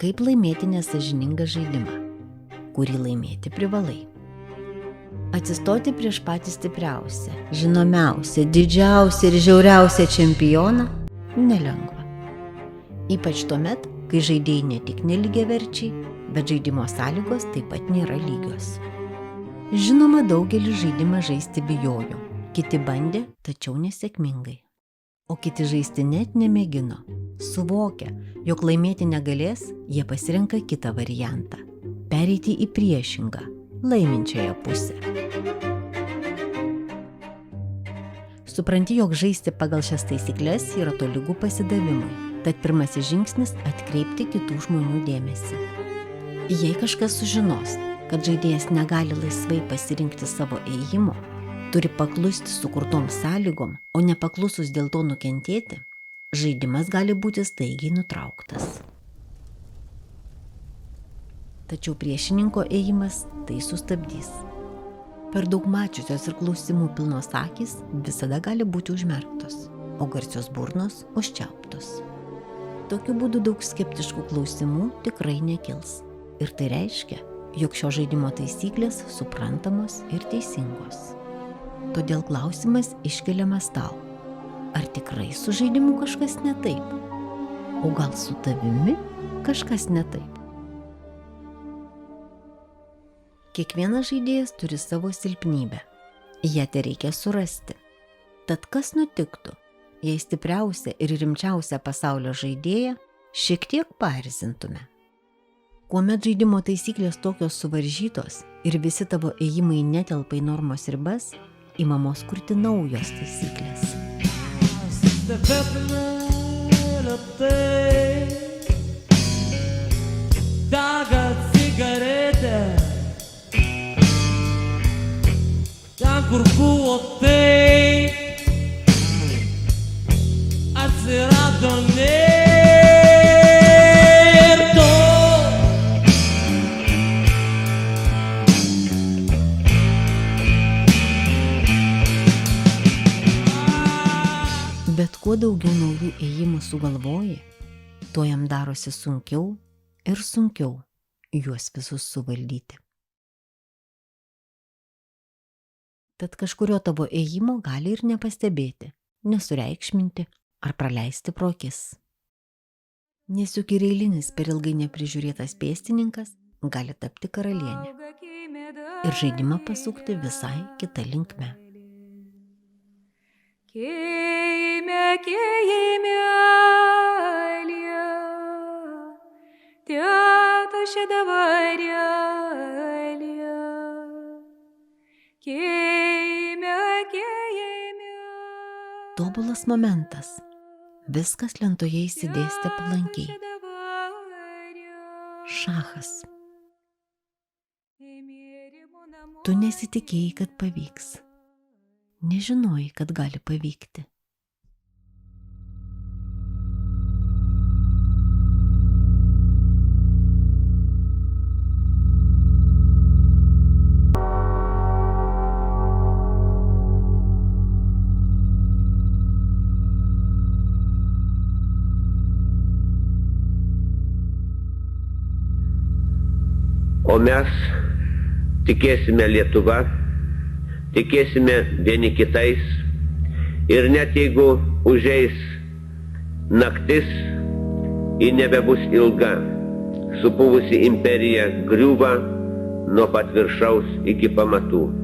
Kaip laimėti nesąžiningą žaidimą, kurį laimėti privalai. Atsistoti prieš patį stipriausią, žinomiausią, didžiausią ir žiauriausią čempioną nelengva. Ypač tuomet, kai žaidėjai ne tik nelygiaverčiai, bet žaidimo sąlygos taip pat nėra lygios. Žinoma, daugelis žaidimą žaisti bijojo, kiti bandė, tačiau nesėkmingai. O kiti žaisti net nemėgino. Suvokę, jog laimėti negalės, jie pasirenka kitą variantą – pereiti į priešingą, laiminčiąją pusę. Supranti, jog žaisti pagal šias taisykles yra tolygu pasidavimui, tad pirmasis žingsnis – atkreipti kitų žmonių dėmesį. Jei kažkas sužinos, kad žaidėjas negali laisvai pasirinkti savo ėjimo, turi paklusti sukurtom sąlygom, o nepaklusus dėl to nukentėti, žaidimas gali būti staigiai nutrauktas. Tačiau priešininko ėjimas tai sustabdys. Per daug mačiusios ir klausimų pilnos akys visada gali būti užmerktos, o garsios burnos užčiauptos. Tokiu būdu daug skeptiškų klausimų tikrai nekils. Ir tai reiškia, jog šio žaidimo taisyklės suprantamos ir teisingos. Todėl klausimas iškeliamas tau. Ar tikrai su žaidimu kažkas ne taip? O gal su tavimi kažkas ne taip? Kiekvienas žaidėjas turi savo silpnybę. Ją tereikia surasti. Tad kas nutiktų, jei stipriausią ir rimčiausią pasaulio žaidėją šiek tiek paerzintume? Kuomet žaidimo taisyklės tokios suvaržytos ir visi tavo ėjimai netelpa į normos ribas, imamos kurti naujos taisyklės. Dega cigaretė, ten kur buvo tai, atsirado ne. Bet kuo daugiau naujų ėjimų sugalvoji, tuo jam darosi sunkiau ir sunkiau juos visus suvaldyti. Tad kažkurio tavo ėjimo gali ir nepastebėti, nesureikšminti ar praleisti pro akis. Nes juk ir eilinis per ilgai neprižiūrėtas pėstininkas gali tapti karalienė ir žaidimą pasukti visai kitą linkme. Кеемя, тята шедаваря, кеемя. Tobulas momentas. Viskas lentoje įsidėstė palankiai. Šachas. Tu nesitikėjai, kad pavyks. Nežinojai, kad gali pavykti. O mes tikėsime Lietuva, tikėsime vieni kitais ir net jeigu užeis naktis, ji nebebus ilga, supuvusi imperija griūva nuo pat viršaus iki pamatų.